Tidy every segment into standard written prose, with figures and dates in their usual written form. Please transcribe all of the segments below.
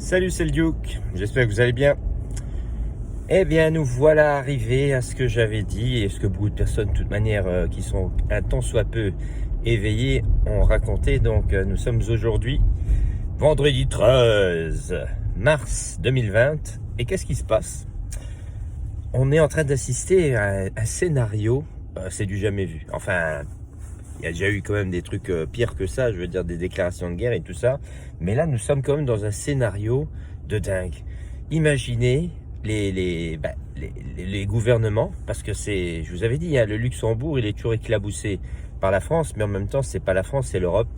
Salut, c'est le Duke, j'espère que vous allez bien. Eh bien, nous voilà arrivés à ce que j'avais dit et ce que beaucoup de personnes, de toute manière, qui sont un tant soit peu éveillées, ont raconté. Donc, nous sommes aujourd'hui vendredi 13 mars 2020. Et qu'est-ce qui se passe? On est en train d'assister à un scénario, c'est du jamais vu. Enfin, il y a déjà eu quand même des trucs pires que ça, je veux dire des déclarations de guerre et tout ça. Mais là, nous sommes quand même dans un scénario de dingue. Imaginez les gouvernements, parce que je vous avais dit, hein, le Luxembourg, il est toujours éclaboussé par la France, mais en même temps, c'est pas la France, c'est l'Europe,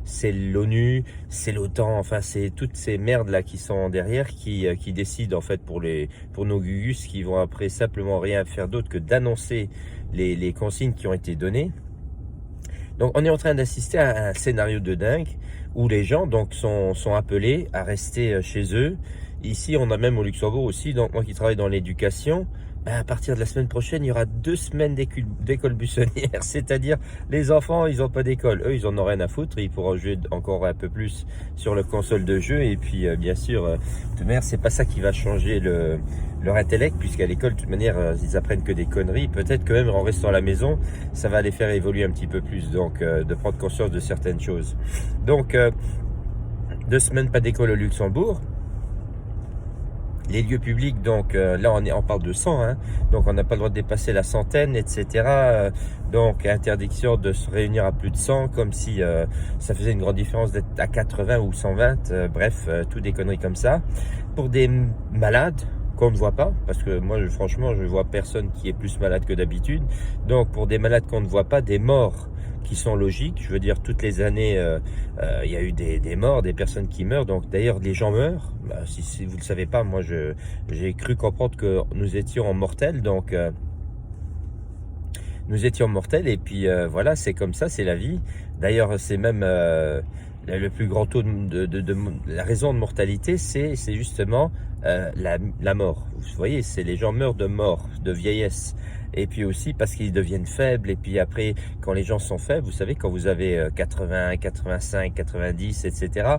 c'est l'ONU, c'est l'OTAN, enfin, c'est toutes ces merdes-là qui sont derrière, qui décident, en fait, pour nos gugus, qui vont après simplement rien faire d'autre que d'annoncer les consignes qui ont été données. Donc, on est en train d'assister à un scénario de dingue où les gens donc sont appelés à rester chez eux. Ici, on a même au Luxembourg aussi, donc moi qui travaille dans l'éducation, à partir de la semaine prochaine, il y aura 2 semaines d'école buissonnière, c'est-à-dire les enfants, ils n'ont pas d'école. Eux, ils en ont rien à foutre, ils pourront jouer encore un peu plus sur le console de jeu. Et puis, bien sûr, de toute manière, c'est pas ça qui va changer leur intellect, puisqu'à l'école, de toute manière, ils apprennent que des conneries. Peut-être que même en restant à la maison, ça va les faire évoluer un petit peu plus, donc de prendre conscience de certaines choses. Donc, 2 semaines pas d'école au Luxembourg. Les lieux publics, donc là on parle de 100, hein, donc on n'a pas le droit de dépasser la centaine, etc. Donc interdiction de se réunir à plus de 100, comme si ça faisait une grande différence d'être à 80 ou 120, bref, tout des conneries comme ça. Pour des malades qu'on ne voit pas, parce que moi franchement je vois personne qui est plus malade que d'habitude, donc pour des malades qu'on ne voit pas, des morts qui sont logiques, je veux dire toutes les années il y a eu des morts, des personnes qui meurent, donc d'ailleurs les gens meurent, si vous ne le savez pas, moi j'ai cru comprendre que nous étions mortels, donc nous étions mortels et puis voilà, c'est comme ça, c'est la vie. D'ailleurs c'est même le plus grand taux la raison de mortalité, c'est justement la mort. Vous voyez, c'est les gens meurent de mort, de vieillesse. Et puis aussi parce qu'ils deviennent faibles. Et puis après, quand les gens sont faibles, vous savez, quand vous avez 80, 85, 90, etc.,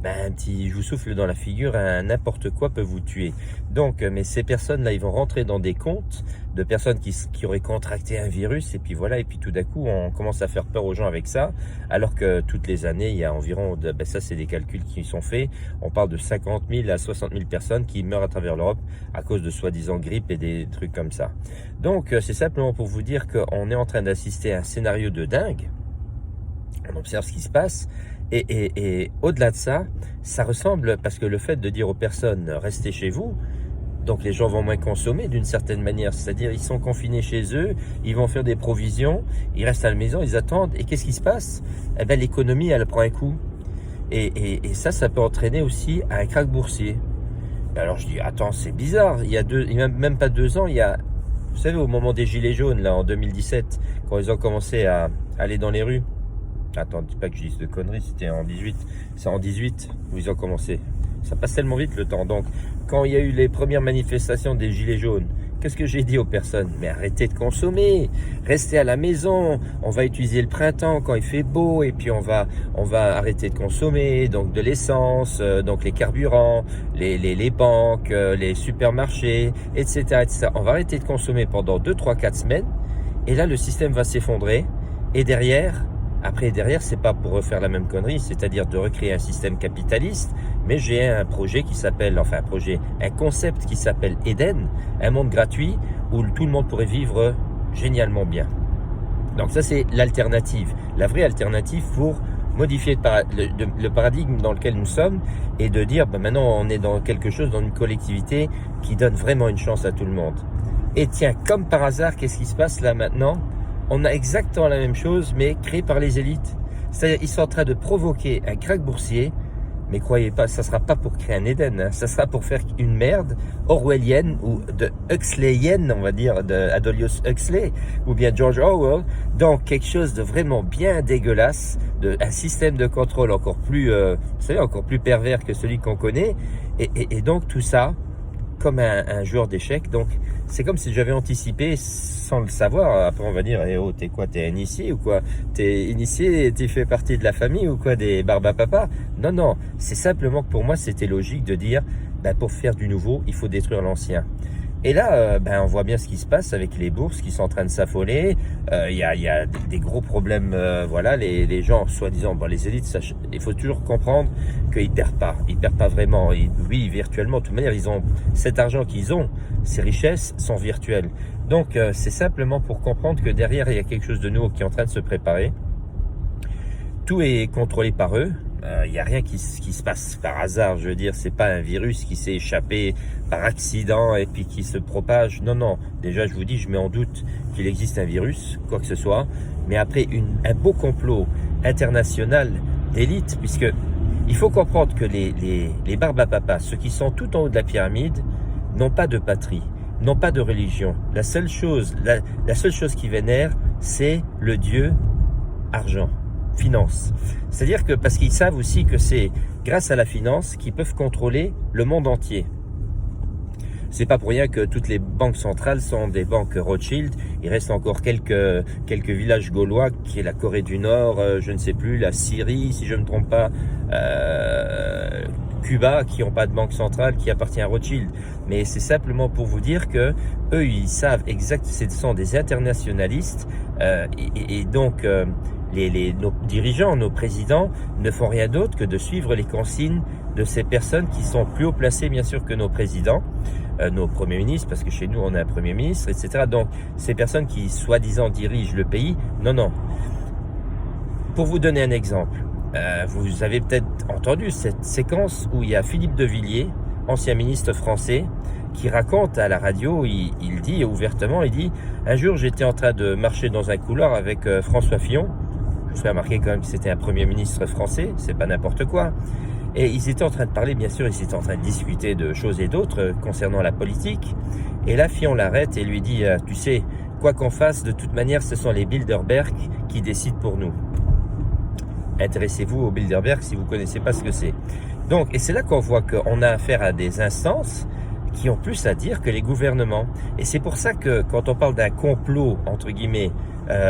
ben, un petit je vous souffle dans la figure, n'importe quoi peut vous tuer. Donc, mais ces personnes-là, ils vont rentrer dans des comptes de personnes qui auraient contracté un virus. Et puis voilà, et puis tout d'un coup, on commence à faire peur aux gens avec ça. Alors que toutes les années, il y a environ, ça c'est des calculs qui sont faits, on parle de 50 000 à 60 000 personnes qui meurent à travers l'Europe à cause de soi-disant grippe et des trucs comme ça. Donc c'est simplement pour vous dire qu'on est en train d'assister à un scénario de dingue. On observe ce qui se passe et au-delà de ça, ça ressemble, parce que le fait de dire aux personnes restez chez vous, donc les gens vont moins consommer d'une certaine manière, c'est-à-dire ils sont confinés chez eux, ils vont faire des provisions, ils restent à la maison, ils attendent, et qu'est-ce qui se passe? Eh bien l'économie elle prend un coup, et ça peut entraîner aussi un krach boursier. Alors je dis attends, c'est bizarre, il y a même pas 2 ans, vous savez, au moment des gilets jaunes là en 2017, quand ils ont commencé à aller dans les rues, attends, dis pas que je dise de conneries, c'était en 18, c'est en 18 où ils ont commencé. Ça passe tellement vite le temps. Donc, quand il y a eu les premières manifestations des Gilets jaunes, qu'est-ce que j'ai dit aux personnes? Mais arrêtez de consommer, restez à la maison, on va utiliser le printemps quand il fait beau, et puis on va arrêter de consommer, donc de l'essence, donc les carburants, les banques, les supermarchés, etc., etc. On va arrêter de consommer pendant 2, 3, 4 semaines, et là le système va s'effondrer, et derrière, c'est pas pour refaire la même connerie, c'est-à-dire de recréer un système capitaliste, mais j'ai un projet qui s'appelle, un concept qui s'appelle Eden, un monde gratuit où tout le monde pourrait vivre génialement bien. Donc ça, c'est l'alternative, la vraie alternative pour modifier le paradigme dans lequel nous sommes et de dire, maintenant on est dans quelque chose, dans une collectivité qui donne vraiment une chance à tout le monde. Et tiens, comme par hasard, qu'est-ce qui se passe là maintenant? On a exactement la même chose, mais créée par les élites. C'est-à-dire, ils sont en train de provoquer un krach boursier, mais croyez pas, ça sera pas pour créer un Éden, hein, ça sera pour faire une merde orwellienne ou de Huxleyienne, on va dire, de Aldous Huxley, ou bien George Orwell, donc quelque chose de vraiment bien dégueulasse, un système de contrôle encore plus, encore plus pervers que celui qu'on connaît, et donc tout ça, comme un joueur d'échecs. Donc, c'est comme si j'avais anticipé sans le savoir. Après, on va dire, eh oh, t'es quoi, t'es initié ou quoi? T'es initié, tu fais partie de la famille ou quoi, des barbapapas? Non, non, c'est simplement que pour moi, c'était logique de dire, ben, pour faire du nouveau, il faut détruire l'ancien. Et là, ben, on voit bien ce qui se passe avec les bourses qui sont en train de s'affoler. Il y a des gros problèmes. Voilà, les gens, soi-disant, bon, les élites, il faut toujours comprendre qu'ils perdent pas. Ils perdent pas vraiment. Oui, virtuellement, de toute manière, ils ont cet argent qu'ils ont, ces richesses sont virtuelles. Donc, c'est simplement pour comprendre que derrière, il y a quelque chose de nouveau qui est en train de se préparer. Tout est contrôlé par eux. Il n'y a rien qui se passe par hasard, je veux dire, c'est pas un virus qui s'est échappé par accident et puis qui se propage. Non, non, déjà je vous dis, je mets en doute qu'il existe un virus, quoi que ce soit, mais après un beau complot international d'élite, puisque il faut comprendre que les barbapapas, ceux qui sont tout en haut de la pyramide, n'ont pas de patrie, n'ont pas de religion. La seule chose qui vénère, c'est le dieu argent. Finance. C'est-à-dire que parce qu'ils savent aussi que c'est grâce à la finance qu'ils peuvent contrôler le monde entier. C'est pas pour rien que toutes les banques centrales sont des banques Rothschild. Il reste encore quelques villages gaulois, qui est la Corée du Nord, je ne sais plus, la Syrie, si je ne me trompe pas, Cuba, qui n'ont pas de banque centrale, qui appartient à Rothschild. Mais c'est simplement pour vous dire que eux, ils savent exactement, ce sont des internationalistes, et donc nos dirigeants, nos présidents ne font rien d'autre que de suivre les consignes de ces personnes qui sont plus haut placées, bien sûr, que nos présidents, nos premiers ministres, parce que chez nous, on a un premier ministre, etc. Donc, ces personnes qui, soi-disant, dirigent le pays, non, non. Pour vous donner un exemple, vous avez peut-être entendu cette séquence où il y a Philippe de Villiers, ancien ministre français, qui raconte à la radio, il dit ouvertement, il dit « Un jour, j'étais en train de marcher dans un couloir avec François Fillon. » Je vous ai remarqué quand même que c'était un premier ministre français, c'est pas n'importe quoi. Et ils étaient en train de parler, bien sûr, ils étaient en train de discuter de choses et d'autres concernant la politique. Et là, Fillon l'arrête et lui dit « Tu sais, quoi qu'on fasse, de toute manière, ce sont les Bilderberg qui décident pour nous. » Intéressez-vous aux Bilderberg si vous ne connaissez pas ce que c'est. Donc, et c'est là qu'on voit qu'on a affaire à des instances qui ont plus à dire que les gouvernements. Et c'est pour ça que quand on parle d'un complot, entre guillemets,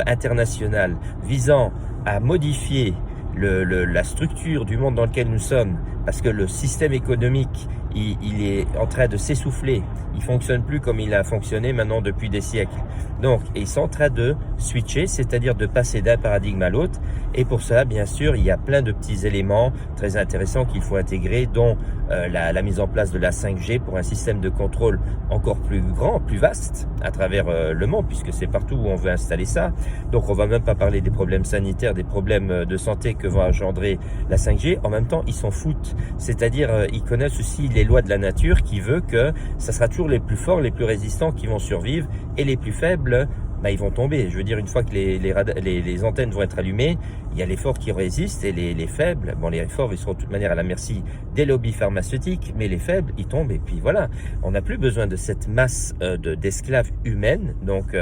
international, visant à modifier la structure du monde dans lequel nous sommes, parce que le système économique, il est en train de s'essouffler, il fonctionne plus comme il a fonctionné maintenant depuis des siècles. Donc, ils sont en train de switcher, c'est-à-dire de passer d'un paradigme à l'autre. Et pour ça, bien sûr, il y a plein de petits éléments très intéressants qu'il faut intégrer, dont la mise en place de la 5G pour un système de contrôle encore plus grand, plus vaste à travers le monde, puisque c'est partout où on veut installer ça. Donc, on va même pas parler des problèmes sanitaires, des problèmes de santé que va engendrer la 5G. En même temps, ils s'en foutent. C'est-à-dire, ils connaissent aussi les lois de la nature qui veut que ça sera toujours les plus forts, les plus résistants qui vont survivre et les plus faibles, bah, ils vont tomber. Je veux dire, une fois que les antennes vont être allumées, il y a les forts qui résistent et les faibles, bon, les forts, ils seront de toute manière à la merci des lobbies pharmaceutiques, mais les faibles, ils tombent et puis voilà. On n'a plus besoin de cette masse d'esclaves humaines, donc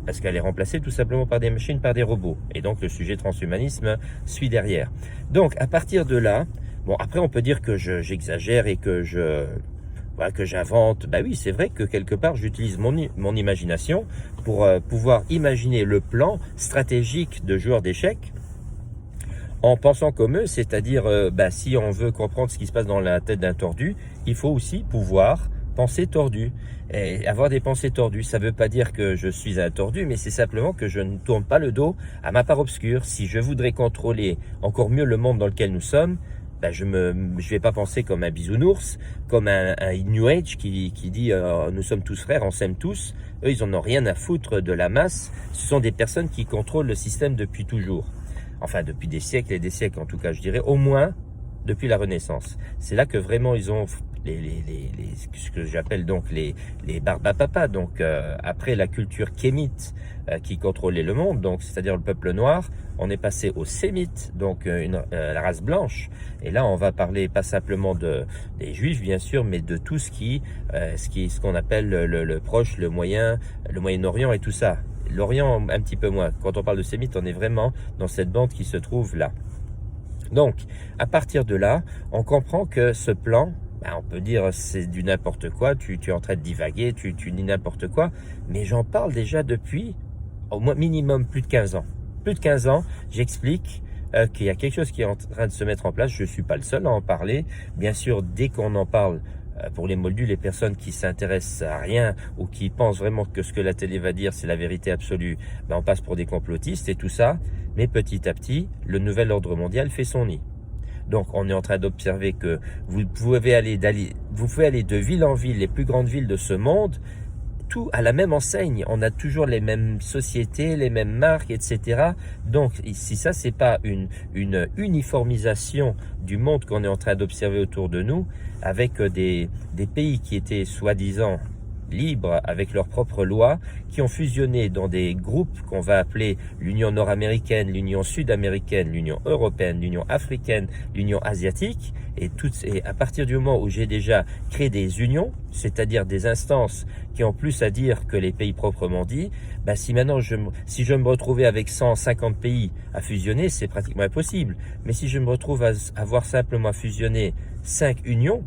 parce qu'elle est remplacée tout simplement par des machines, par des robots. Et donc le sujet transhumanisme suit derrière. Donc à partir de là, bon, après on peut dire que j'exagère et que voilà, que j'invente. Bah oui, c'est vrai que quelque part j'utilise mon imagination pour pouvoir imaginer le plan stratégique de joueurs d'échecs en pensant comme eux, c'est-à-dire bah, si on veut comprendre ce qui se passe dans la tête d'un tordu, il faut aussi pouvoir penser tordu. Et avoir des pensées tordues, ça ne veut pas dire que je suis un tordu, mais c'est simplement que je ne tourne pas le dos à ma part obscure. Si je voudrais contrôler encore mieux le monde dans lequel nous sommes, ben je vais pas penser comme un bisounours, comme un New Age qui dit nous sommes tous frères, on s'aime tous. Eux, ils en ont rien à foutre de la masse. Ce sont des personnes qui contrôlent le système depuis toujours. Enfin, depuis des siècles et des siècles, en tout cas, je dirais, au moins depuis la Renaissance. C'est là que vraiment ils ont ce que j'appelle donc les barbapapas. Donc après la culture kémite qui contrôlait le monde, donc c'est-à-dire le peuple noir, on est passé aux sémites, donc la race blanche. Et là, on va parler pas simplement des juifs, bien sûr, mais de tout ce qu'on appelle le Proche, le Moyen-Orient et tout ça. L'Orient, un petit peu moins. Quand on parle de sémites, on est vraiment dans cette bande qui se trouve là. Donc, à partir de là, on comprend que ce plan, Ben, on peut dire c'est du n'importe quoi, tu es en train de divaguer, tu dis n'importe quoi, mais j'en parle déjà depuis au moins minimum plus de 15 ans. Plus de 15 ans, j'explique qu'il y a quelque chose qui est en train de se mettre en place. Je ne suis pas le seul à en parler. Bien sûr, dès qu'on en parle, pour les moldus, les personnes qui s'intéressent à rien ou qui pensent vraiment que ce que la télé va dire, c'est la vérité absolue, ben on passe pour des complotistes et tout ça. Mais petit à petit, le nouvel ordre mondial fait son nid. Donc, on est en train d'observer que vous pouvez aller de ville en ville, les plus grandes villes de ce monde, tout à la même enseigne. On a toujours les mêmes sociétés, les mêmes marques, etc. Donc, si ça, c'est pas une uniformisation du monde qu'on est en train d'observer autour de nous, avec des pays qui étaient soi-disant libres avec leurs propres lois, qui ont fusionné dans des groupes qu'on va appeler l'Union nord-américaine, l'Union sud-américaine, l'Union européenne, l'Union africaine, l'Union asiatique, et à partir du moment où j'ai déjà créé des unions, c'est-à-dire des instances qui ont plus à dire que les pays proprement dits, ben si maintenant si je me retrouvais avec 150 pays à fusionner, c'est pratiquement impossible. Mais si je me retrouve à avoir simplement fusionné 5 unions,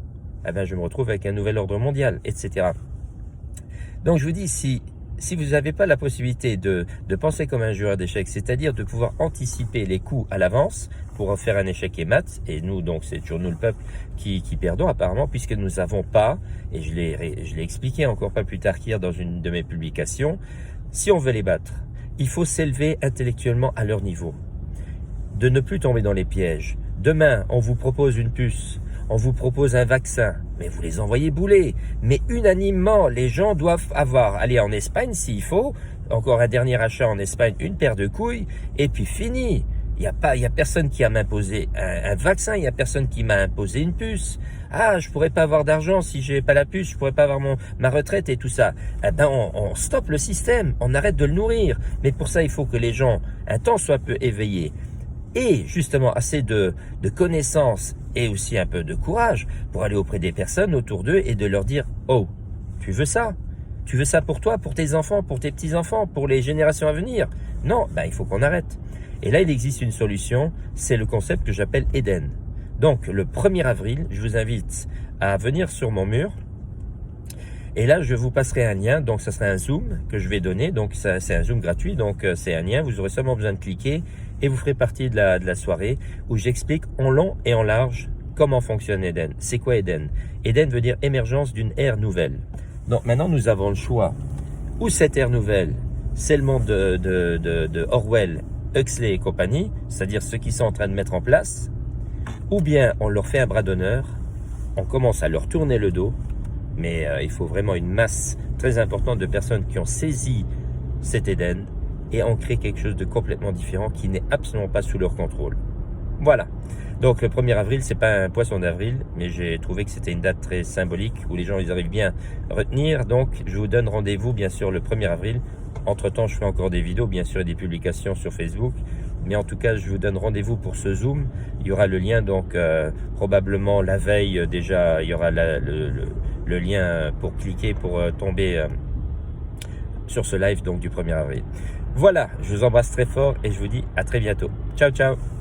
eh ben je me retrouve avec un nouvel ordre mondial, etc. Donc je vous dis, si vous n'avez pas la possibilité de penser comme un joueur d'échecs, c'est-à-dire de pouvoir anticiper les coups à l'avance pour en faire un échec et mat, et nous donc c'est toujours nous le peuple qui perdons apparemment, puisque nous n'avons pas, et je l'ai expliqué encore pas plus tard qu'hier dans une de mes publications, si on veut les battre, il faut s'élever intellectuellement à leur niveau, de ne plus tomber dans les pièges. Demain, on vous propose une puce, on vous propose un vaccin, mais vous les envoyez bouler. Mais unanimement, les gens doivent aller en Espagne s'il faut, encore un dernier achat en Espagne, une paire de couilles, et puis fini. Il y a personne qui a m'imposé un vaccin, il y a personne qui m'a imposé une puce. Ah, je pourrais pas avoir d'argent si j'ai pas la puce, je pourrais pas avoir ma retraite et tout ça. Eh ben, on stoppe le système, on arrête de le nourrir. Mais pour ça, il faut que les gens, un temps soit peu éveillés, et justement assez de connaissances et aussi un peu de courage pour aller auprès des personnes autour d'eux et de leur dire « Oh, tu veux ça? Tu veux ça pour toi, pour tes enfants, pour tes petits-enfants, pour les générations à venir? Non, ben, il faut qu'on arrête. » Et là, il existe une solution, c'est le concept que j'appelle Eden. Donc, le 1er avril, je vous invite à venir sur mon mur. Et là, je vous passerai un lien, donc ça sera un Zoom que je vais donner, donc c'est un Zoom gratuit, donc c'est un lien, vous aurez seulement besoin de cliquer et vous ferez partie de la soirée où j'explique en long et en large comment fonctionne Eden. C'est quoi Eden? Eden veut dire émergence d'une ère nouvelle. Donc maintenant, nous avons le choix. Ou cette ère nouvelle, c'est le monde de Orwell, Huxley et compagnie, c'est-à-dire ceux qui sont en train de mettre en place, ou bien on leur fait un bras d'honneur, on commence à leur tourner le dos, mais il faut vraiment une masse très importante de personnes qui ont saisi cet Eden et ont créé quelque chose de complètement différent qui n'est absolument pas sous leur contrôle. Voilà. Donc le 1er avril, c'est pas un poisson d'avril, mais j'ai trouvé que c'était une date très symbolique où les gens ils arrivent bien à retenir. Donc je vous donne rendez-vous bien sûr le 1er avril. Entre-temps, je ferai encore des vidéos, bien sûr, et des publications sur Facebook. Mais en tout cas, je vous donne rendez-vous pour ce Zoom. Il y aura le lien, donc probablement la veille déjà, il y aura le lien pour cliquer, pour tomber sur ce live donc du 1er avril. Voilà, je vous embrasse très fort et je vous dis à très bientôt. Ciao, ciao!